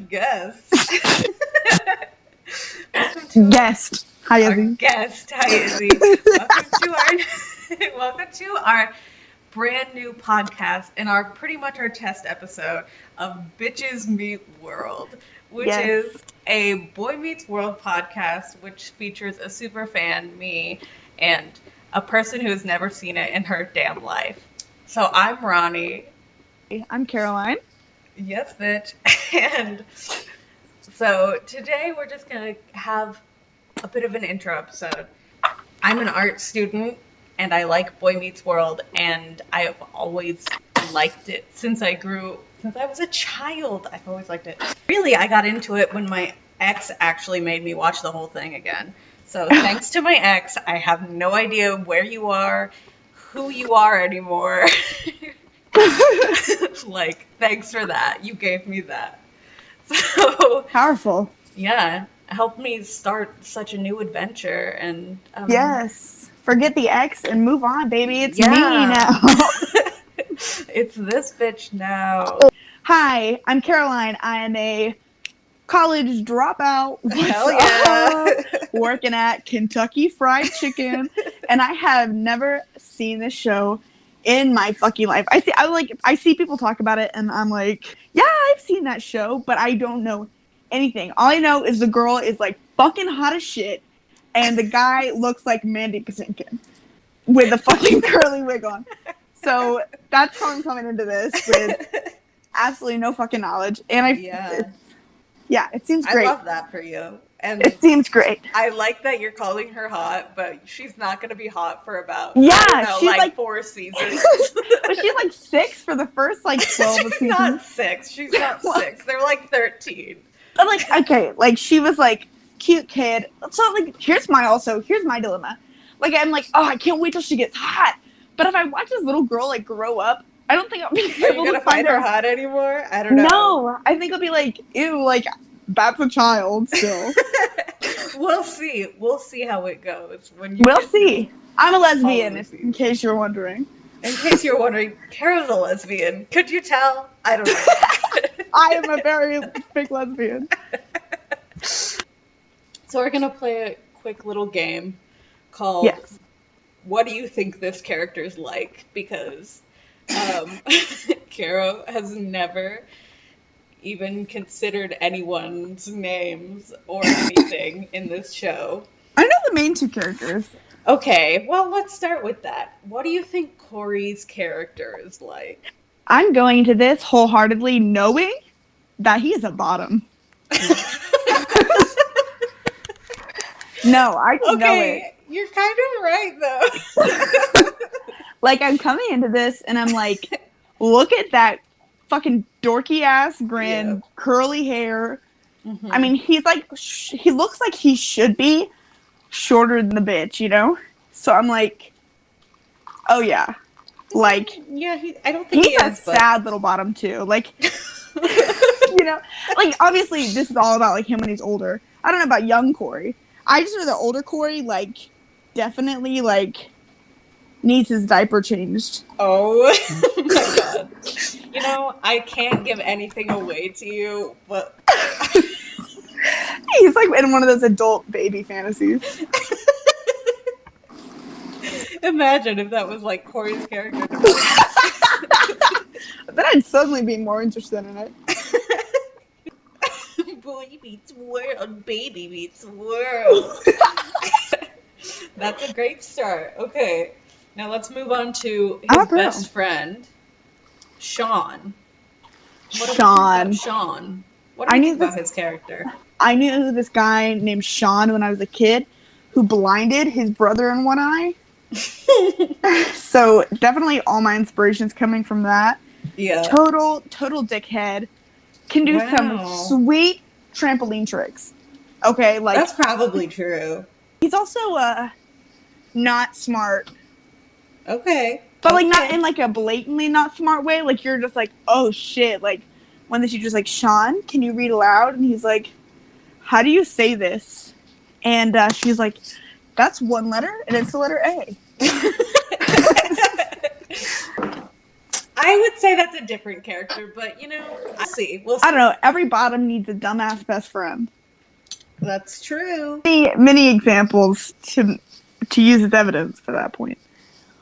guest. Guest. Hi, Our Izzy. guest. Hi, Izzy. Welcome to our brand new podcast and pretty much our test episode of Bitches Meet World, which is a Boy Meets World podcast which features a super fan, me, and a person who has never seen it in her damn life. So I'm Ronnie. I'm Caroline. Yes, bitch. And so today we're just going to have a bit of an intro episode. I'm an art student and I like Boy Meets World, and I have always liked it since I was a child. I've always liked it. Really, I got into it when my ex actually made me watch the whole thing again. So thanks to my ex, I have no idea where you are, who you are anymore. Like, thanks for that. You gave me that. So Powerful. Yeah, help me start such a new adventure. And yes, forget the ex and move on, baby. It's me now. It's this bitch now. Hi, I'm Caroline. I am a college dropout. Hell yeah. Working at Kentucky Fried Chicken, and I have never seen this show in my fucking life. I see people talk about it, and I'm like, yeah, I've seen that show, but I don't know anything. All I know is the girl is like fucking hot as shit, and the guy looks like Mandy Patinkin with a fucking curly wig on. So that's how I'm coming into this with absolutely no fucking knowledge. And it seems great. I love that for you. And it seems great. I like that you're calling her hot, but she's not going to be hot for about she's like 4 seasons. But she's like 6 for the first 12 seasons. Not 6. She's not 6. They're like 13. But okay, she was cute kid. So here's my dilemma. I'm like, oh, I can't wait till she gets hot. But if I watch this little girl grow up, I don't think I'll be able to find her hot anymore. I don't know. No, I think I'll be like, ew, that's a child still. We'll see. We'll see how it goes We'll see. I'm a lesbian, in case you're wondering. In case you're wondering, Kara's a lesbian. Could you tell? I don't know. I am a very big lesbian. So we're gonna play a quick little game called What Do You Think This Character's Like? Because Kara has never even considered anyone's names or anything in this show. I know the main 2 characters. Okay, well, let's start with that. What do you think Corey's character is like? I'm going into this wholeheartedly knowing that he's a bottom. No, I just know it. You're kind of right, though. I'm coming into this and I'm like, look at that fucking dorky ass grin, curly hair. Mm-hmm. I mean, he's he looks like he should be shorter than the bitch, you know? So I'm like, oh yeah. I don't think he's a sad little bottom too. You know, obviously this is all about him when he's older. I don't know about young Corey. I just know the older Corey, definitely needs his diaper changed. Oh my god. You know, I can't give anything away to you, but he's in one of those adult baby fantasies. Imagine if that was Corey's character. Then I'd suddenly be more interested in it. Boy meets world, baby meets world. That's a great start. Okay. Now let's move on to his best friend, Sean. Sean. What do you think about his character? I knew this guy named Sean when I was a kid who blinded his brother in one eye. So definitely all my inspiration's coming from that. Yeah. Total dickhead. Can do some sweet trampoline tricks. Okay, that's probably true. He's also not smart. Okay. But not in a blatantly not smart way. You're just oh shit. When the teacher's Sean, can you read aloud? And he's like, how do you say this? And she's like, that's one letter, and it's the letter A. I would say that's a different character, but I'll see. We'll see. I don't know. Every bottom needs a dumbass best friend. That's true. Many examples to use as evidence for that point.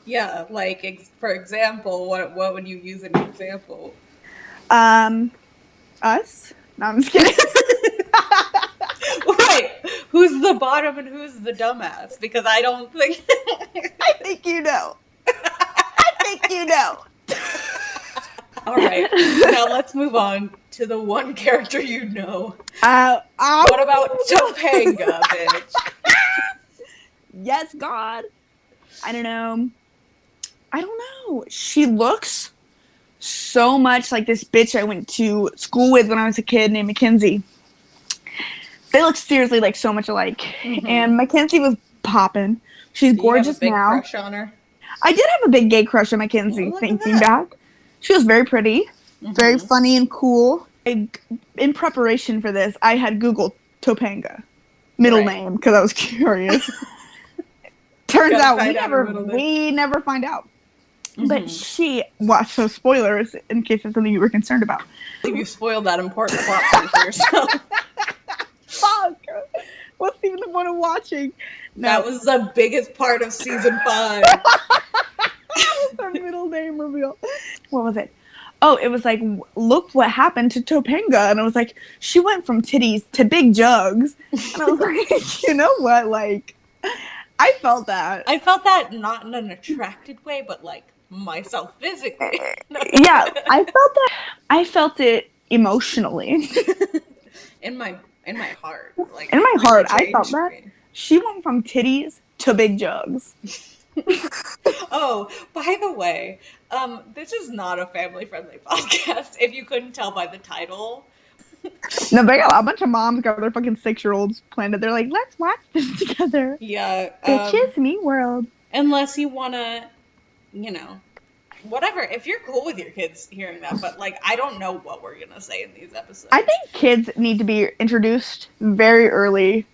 Yeah, like for example, what would you use as an example? Us? No, I'm just kidding. Right. Who's the bottom and who's the dumbass? Because I don't think. I think you know. I think you know. All right. Now let's move on to the one character you know. What about Topanga, bitch? Yes, God. I don't know. She looks so much like this bitch I went to school with when I was a kid named Mackenzie. They look seriously like so much alike. Mm-hmm. And Mackenzie was popping. She's gorgeous now. You have a big crush on her? I did have a big gay crush on Mackenzie, thinking back. She was very pretty, very funny and cool. In preparation for this, I had Googled Topanga, middle name, because I was curious. Turns out we never find out. Mm-hmm. But so spoilers, in case it's something you were concerned about. You spoiled that important plot point for yourself. Fuck! What's even the point of watching? No. That was the biggest part of season 5. Her middle name reveal. What was it? Oh, it was like, look what happened to Topanga. And I was like, she went from titties to big jugs. And I was like, you know what? Like, I felt that. I felt that not in an attracted way, but like myself physically. Yeah, I felt it emotionally. In my heart. Like, in my heart, I felt that. She went from titties to big jugs. Oh, by the way, this is not a family-friendly podcast, if you couldn't tell by the title. No, they got a bunch of moms got their fucking 6-year-olds planned it. They're like, let's watch this together. Yeah. Bitches, me world. Unless you want to, whatever. If you're cool with your kids hearing that, but, like, I don't know what we're going to say in these episodes. I think kids need to be introduced very early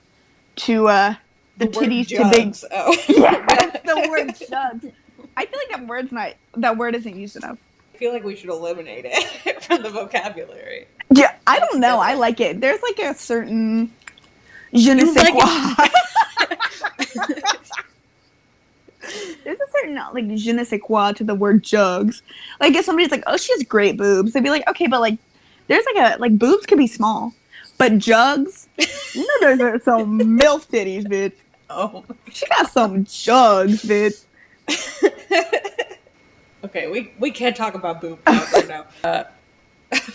to, the titties to big. Oh. Yeah, the word jugs. I feel like that word isn't used enough. I feel like we should eliminate it from the vocabulary. Yeah, I don't know. I like it. There's like a certain je ne sais quoi. There's a certain like je ne sais quoi to the word jugs. Like if somebody's like, oh, she has great boobs, they'd be like, okay, but like there's like boobs can be small. But jugs, those are some MILF titties, bitch. Oh. She got some jugs, bitch. Okay, we can't talk about boob right now.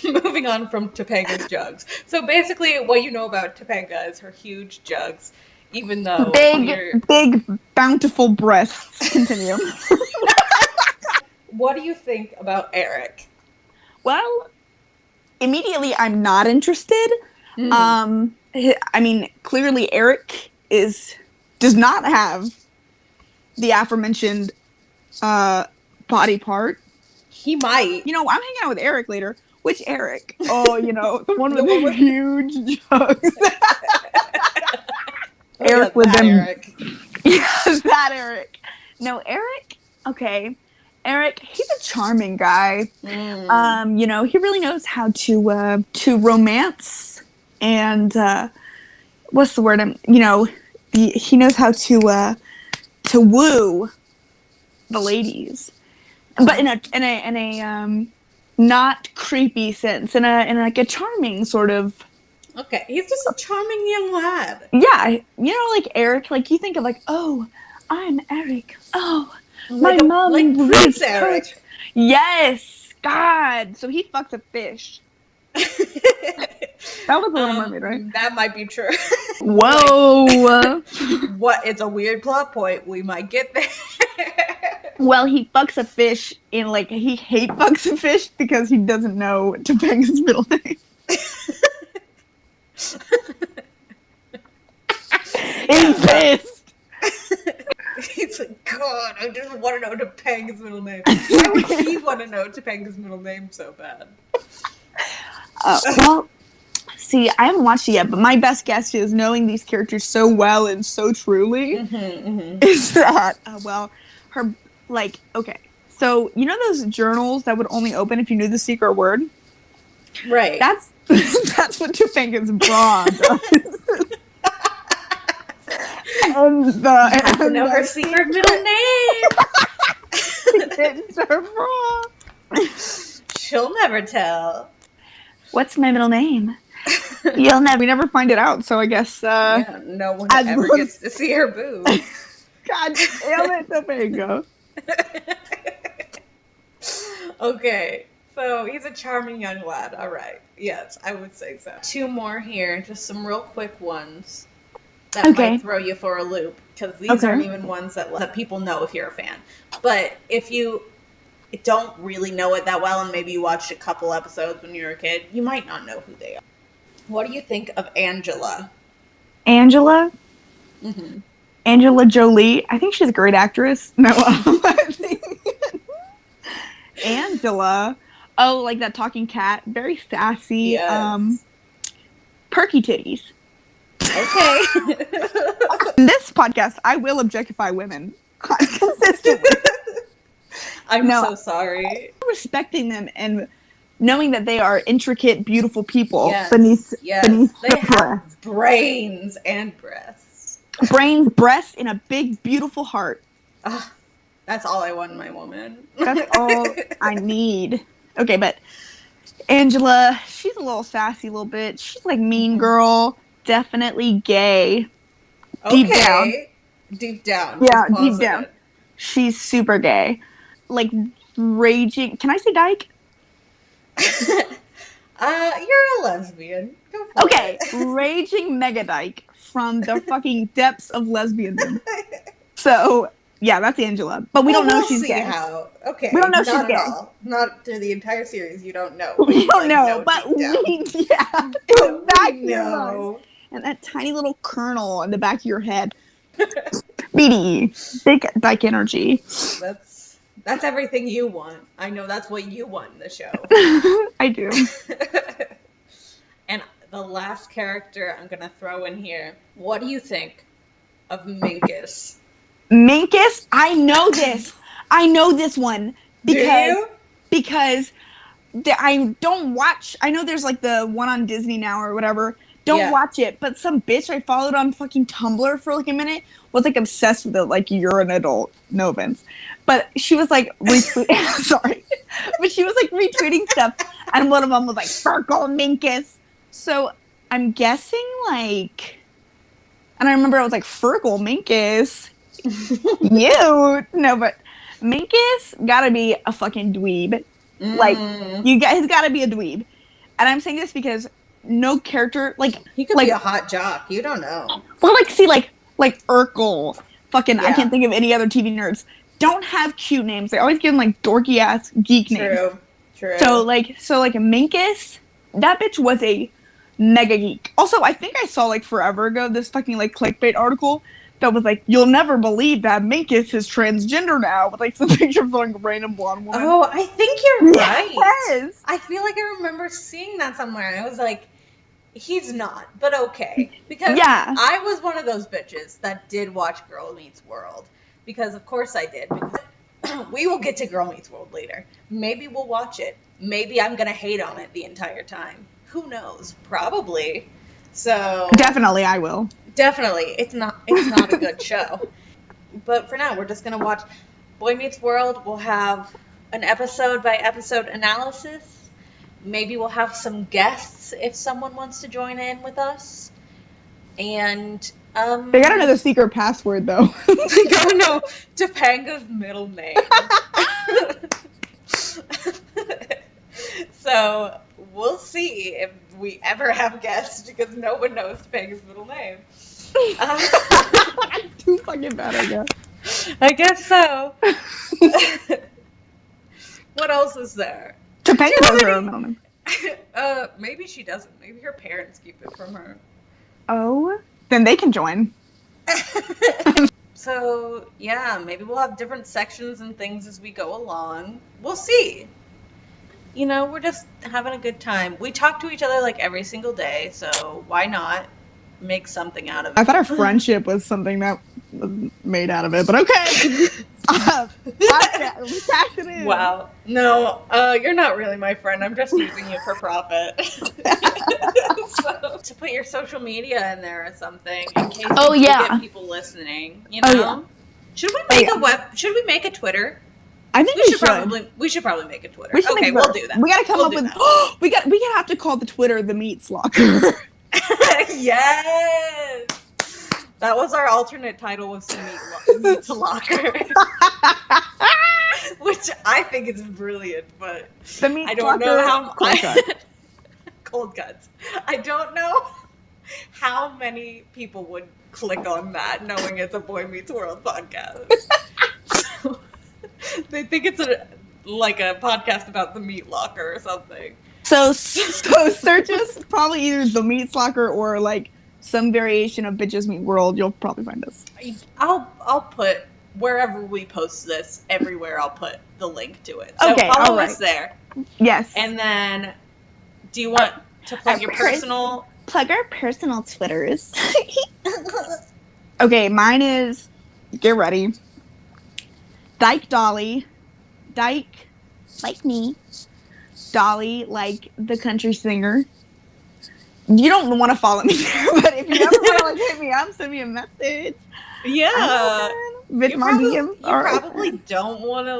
Moving on from Topanga's jugs. So basically, what you know about Topanga is her huge jugs, even though big, bountiful breasts. Continue. What do you think about Eric? Well, immediately I'm not interested. Mm. I mean, clearly Eric does not have the aforementioned body part. He might. I'm hanging out with Eric later. Which Eric? Oh, the one with the huge jugs. Eric with them. Eric. Yes, that Eric. No, Eric. Okay, Eric. He's a charming guy. Mm. He really knows how to romance and what's the word? He knows how to woo the ladies, but in a not creepy sense, in like a charming sort of. Okay, he's just a charming young lad. Yeah, like Eric. Like you think of like, oh, I'm Eric. Oh, my mom like Prince Eric. Yes, God. So he fucks a fish. That was a Little Mermaid, right? That might be true. Whoa. What? It's a weird plot point. We might get there. Well, he fucks a fish he hate fucks a fish because he doesn't know Topanga's middle name. He's pissed. He's like, God, I just want to know Topanga's middle name. Why would he want to know Topanga's middle name so bad? Well, see, I haven't watched it yet, but my best guess is knowing these characters so well and so truly is that, her, okay, So, you know those journals that would only open if you knew the secret word? Right. That's what Topanga's bra does. And You have to know her secret middle name. It's her bra. She'll never tell. What's my middle name? You'll never. We never find it out. So I guess. Yeah, no one as ever long- gets to see her boobs. God damn it, Topanga. Okay, so he's a charming young lad. All right. Yes, I would say so. 2 more here, just some real quick ones that might throw you for a loop, because these aren't even ones that people know if you're a fan. But if you don't really know it that well, and maybe you watched a couple episodes when you were a kid, you might not know who they are. What do you think of Angela? Angela? Mm-hmm. Angela Jolie. I think she's a great actress. No, I think Angela. Oh, like that talking cat. Very sassy. Yes. Perky titties. Okay. In this podcast, I will objectify women consistently. I'm so sorry. Respecting them and knowing that they are intricate, beautiful people beneath they have brains and breasts. Brains, breasts, and a big, beautiful heart. That's all I want in my woman. That's all I need. Okay, but Angela, she's a little sassy little bit. She's like Mean Girl. Definitely gay. Okay. Deep down. Deep down. Yeah, deep down. She's super gay. Like, raging. Can I say dyke? You're a lesbian. Go for Okay, it. raging mega dyke from the fucking depths of lesbianism. So, yeah, that's Angela. But we don't know she's gay. Okay. We don't know she's gay. All. Not through the entire series. You don't know. We don't know, but we know. And that tiny little kernel in the back of your head. Beady. Big dyke energy. That's everything you want. I know that's what you want in the show. I do. And the last character I'm going to throw in here. What do you think of Minkus? Minkus? I know this. I know this one. Because I don't watch. I know there's like the one on Disney now or whatever. Don't watch it. But some bitch I followed on fucking Tumblr for like a minute was like obsessed with it. Like, you're an adult. No offense. But she was like retweeting. Sorry. But she was like retweeting stuff. And one of them was like, Fergal Minkus. So I'm guessing like. And I remember I was like, Fergal Minkus. You. No, but Minkus gotta be a fucking dweeb. Like, you guys gotta be a dweeb. And I'm saying this because no character, like... He could be a hot jock. You don't know. Well, like, see, like Urkel. Fucking, I can't think of any other TV nerds. Don't have cute names. They always give them, like, dorky-ass geek names. True. So, Minkus, that bitch was a mega geek. Also, I think I saw, like, forever ago, this fucking, like, clickbait article that was like, you'll never believe that Minkus is transgender now, with like some picture of like a random blonde woman. Oh, I think you're right. Yes. I feel like I remember seeing that somewhere, and I was like, he's not, but okay. Because I was one of those bitches that did watch Girl Meets World. Because of course I did. Because we will get to Girl Meets World later. Maybe we'll watch it. Maybe I'm going to hate on it the entire time. Who knows? Probably. So definitely I will. Definitely. It's not a good show. But for now, we're just going to watch Boy Meets World. We'll have an episode by episode analysis. Maybe we'll have some guests if someone wants to join in with us. And they gotta know the secret password though. They gotta know Topanga's middle name. So we'll see if we ever have guests, because no one knows Topanga's middle name. Too fucking bad, I guess. I guess so. What else is there? Topanga knows her own middle name. Maybe she doesn't. Maybe her parents keep it from her. Oh, then they can join. So, yeah, maybe we'll have different sections and things as we go along. We'll see. You know, we're just having a good time. We talk to each other like every single day, so why not make something out of it? I thought our friendship was something that was made out of it, but okay. Cash it in. Wow. No, you're not really my friend. I'm just using you for profit. So, to put your social media in there or something, in case you do get people listening, you know? Yeah. Should we make should we make a Twitter? I think we should probably make a Twitter. Okay, we'll do that. We gotta come up with we gotta have to call the Twitter the Meats Locker. Yes! That was our alternate title, was the Meat Locker. Which I think is brilliant, but the Meat I don't Locker, know how cold cuts. I don't know how many people would click on that knowing it's a Boy Meets World podcast. So, they think it's a podcast about the Meat Locker or something. So search us probably either the Meat Locker or like some variation of Bitches Meet World. You'll probably find us. I'll put wherever we post this, everywhere I'll put the link to it. So okay, follow us there. Yes. And then, do you want to plug your personal? Plug our personal Twitters. Okay, mine is, get ready, Dyke Dolly. Dyke, like me. Dolly, like the country singer. You don't want to follow me there, but if you ever want to hit me up, send me a message. Yeah. You probably don't want to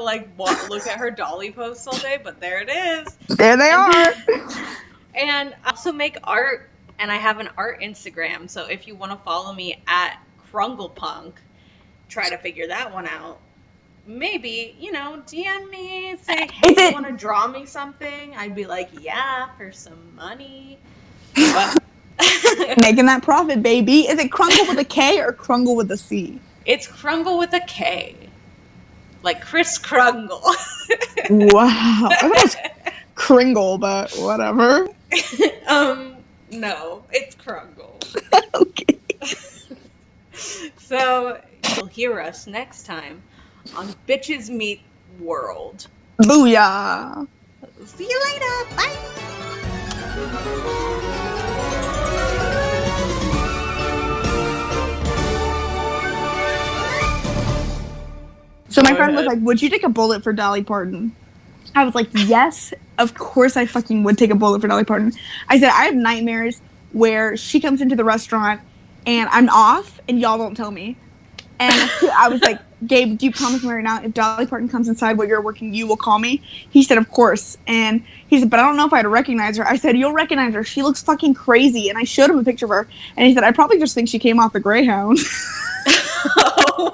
look at her Dolly posts all day, but there it is. There they are. And I also make art, and I have an art Instagram. So if you want to follow me at Krunglepunk, try to figure that one out. Maybe, DM me, say, hey, you want to draw me something? I'd be like, yeah, for some money. But making that profit, baby. Is it Krungle with a K or Krungle with a C? It's Krungle with a K. Like Chris Krungle. Wow. I thought it was Kringle, but whatever. No, it's Krungle. Okay. So, you'll hear us next time on Bitches Meet World. Booyah. See you later. Bye. So my friend was like, would you take a bullet for Dolly Parton? I was like, yes, of course I fucking would take a bullet for Dolly Parton. I said, I have nightmares where she comes into the restaurant and I'm off and y'all don't tell me. And I was like, Gabe, do you promise me right now, if Dolly Parton comes inside while you're working, you will call me? He said, of course. And he said, but I don't know if I'd recognize her. I said, you'll recognize her. She looks fucking crazy. And I showed him a picture of her. And he said, I probably just think she came off the Greyhound. Oh.